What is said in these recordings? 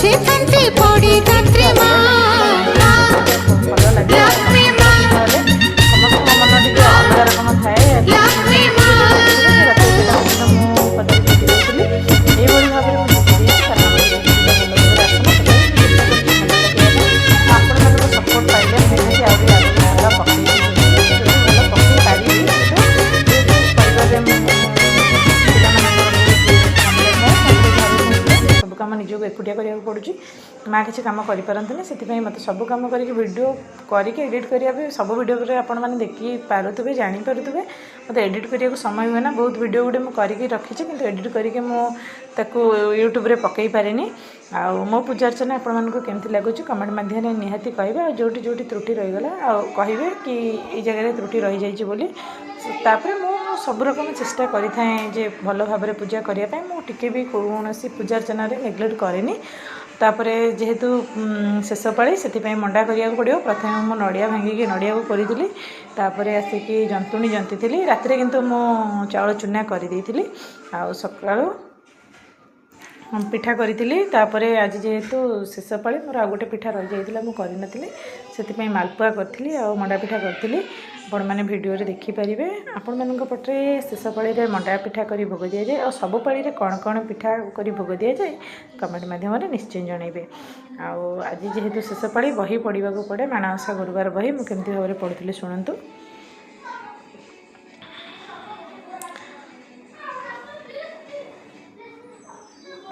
ବୁଝିଥାନ୍ତି ପଡ଼ି ରାତ୍ରି ମା ଲକ୍ଷ୍ମୀ ମା ସମସ୍ତଙ୍କ ମନ ଟିକେ ଅଲଗା ରକମ ଥାଏ। ଲକ୍ଷ୍ମୀ ମା ଏଇଭଳି ଭାବରେ ମୁଁ ଦେଇଛି ଆପଣମାନଙ୍କ ସପୋର୍ଟ ପାଇଲେ ନିହାତି ଆହୁରି ଆଗକୁ ଭଲ ପକେଇବି ଭଲ ପକେଇ ପାରିବି। କିନ୍ତୁ ପରିବାରରେ ସବୁ କାମ ନିଜକୁ ଏକୁଟିଆ କରିବାକୁ ପଡ଼ୁଛି। ମାଆ କିଛି କାମ କରିପାରନ୍ତିନି, ସେଥିପାଇଁ ମୋତେ ସବୁ କାମ କରିକି ଭିଡ଼ିଓ କରିକି ଏଡ଼ିଟ୍ କରିବା ପାଇଁ ସବୁ ଭିଡ଼ିଓ ପରେ ଆପଣମାନେ ଦେଖିପାରୁଥିବେ ଜାଣିପାରୁଥିବେ। ମୋତେ ଏଡ଼ିଟ୍ କରିବାକୁ ସମୟ ହୁଏ ନା, ବହୁତ ଭିଡ଼ିଓ ଗୋଟେ ମୁଁ କରିକି ରଖିଛି କିନ୍ତୁ ଏଡ଼ିଟ୍ କରିକି ମୁଁ ତାକୁ ୟୁଟ୍ୟୁବରେ ପକାଇ ପାରିନି। ଆଉ ମୋ ପୂଜା ଅର୍ଚ୍ଚନା ଆପଣମାନଙ୍କୁ କେମିତି ଲାଗୁଛି କମେଣ୍ଟ ମାଧ୍ୟମରେ ନିହାତି କହିବେ। ଆଉ ଯେଉଁଠି ଯେଉଁଠି ତ୍ରୁଟି ରହିଗଲା ଆଉ କହିବେ କି ଏଇ ଜାଗାରେ ତ୍ରୁଟି ରହିଯାଇଛି ବୋଲି। ତାପରେ ମୁଁ ସବୁ ରକମ ଚେଷ୍ଟା କରିଥାଏ ଯେ ଭଲ ଭାବରେ ପୂଜା କରିବା ପାଇଁ। ମୁଁ ଟିକେ ବି କୌଣସି ପୂଜା ଅର୍ଚ୍ଚନାରେ ନେଗ୍ଲେକ୍ଟ କରେନି। ତାପରେ ଯେହେତୁ ଶେଷ ପାଳି ସେଥିପାଇଁ ମଣ୍ଡା କରିବାକୁ ପଡ଼ିବ। ପ୍ରଥମେ ମୁଁ ନଡ଼ିଆ ଭାଙ୍ଗିକି ନଡ଼ିଆକୁ କୋରିଥିଲି, ତାପରେ ଆସିକି ଜନ୍ତୁଣି ଜନ୍ତିଥିଲି। ରାତିରେ କିନ୍ତୁ ମୁଁ ଚାଉଳ ଚୁନା କରିଦେଇଥିଲି। ଆଉ ସକାଳୁ ପିଠା କରିଥିଲି। ତାପରେ ଆଜି ଯେହେତୁ ଶେଷ ପାଳି ମୋର ଆଉ ଗୋଟେ ପିଠା ରହିଯାଇଥିଲା ମୁଁ କରିନଥିଲି, ସେଥିପାଇଁ ମାଲପୁଆ କରିଥିଲି ଆଉ ମଣ୍ଡା ପିଠା କରିଥିଲି। ଆପଣମାନେ ଭିଡ଼ିଓରେ ଦେଖିପାରିବେ। ଆପଣମାନଙ୍କ ପଟରେ ଶେଷ ପାଳିରେ ମଣ୍ଡା ପିଠା କରି ଭୋଗ ଦିଆଯାଏ ଆଉ ସବୁ ପାଳିରେ କ'ଣ କ'ଣ ପିଠା କରି ଭୋଗ ଦିଆଯାଏ କମେଣ୍ଟ ମାଧ୍ୟମରେ ନିଶ୍ଚୟ ଜଣାଇବେ। ଆଉ ଆଜି ଯେହେତୁ ଶେଷ ପାଳି ବହି ପଢ଼ିବାକୁ ପଡ଼େ, ମାଣବସା ଗୁରୁବାର ବହି ମୁଁ କେମିତି ଭାବରେ ପଢ଼ୁଥିଲି ଶୁଣନ୍ତୁ।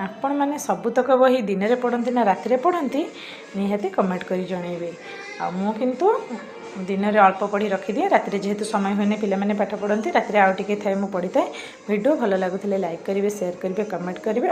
ଆପଣମାନେ ସବୁତକ ବହି ଦିନରେ ପଢ଼ନ୍ତି ନା ରାତିରେ ପଢ଼ନ୍ତି ନିହାତି କମେଣ୍ଟ କରି ଜଣାଇବେ। ଆଉ ମୁଁ କିନ୍ତୁ ଦିନରେ ଅଳ୍ପ ପଢ଼ି ରଖିଦିଏ, ରାତିରେ ଯେହେତୁ ସମୟ ହୁଏନି ପିଲାମାନେ ପାଠ ପଢ଼ନ୍ତି, ରାତିରେ ଆଉ ଟିକେ ଥାଏ ମୁଁ ପଢ଼ିଥାଏ। ଭିଡ଼ିଓ ଭଲ ଲାଗୁଥିଲେ ଲାଇକ୍ କରିବେ, ସେୟାର କରିବେ, କମେଣ୍ଟ କରିବେ।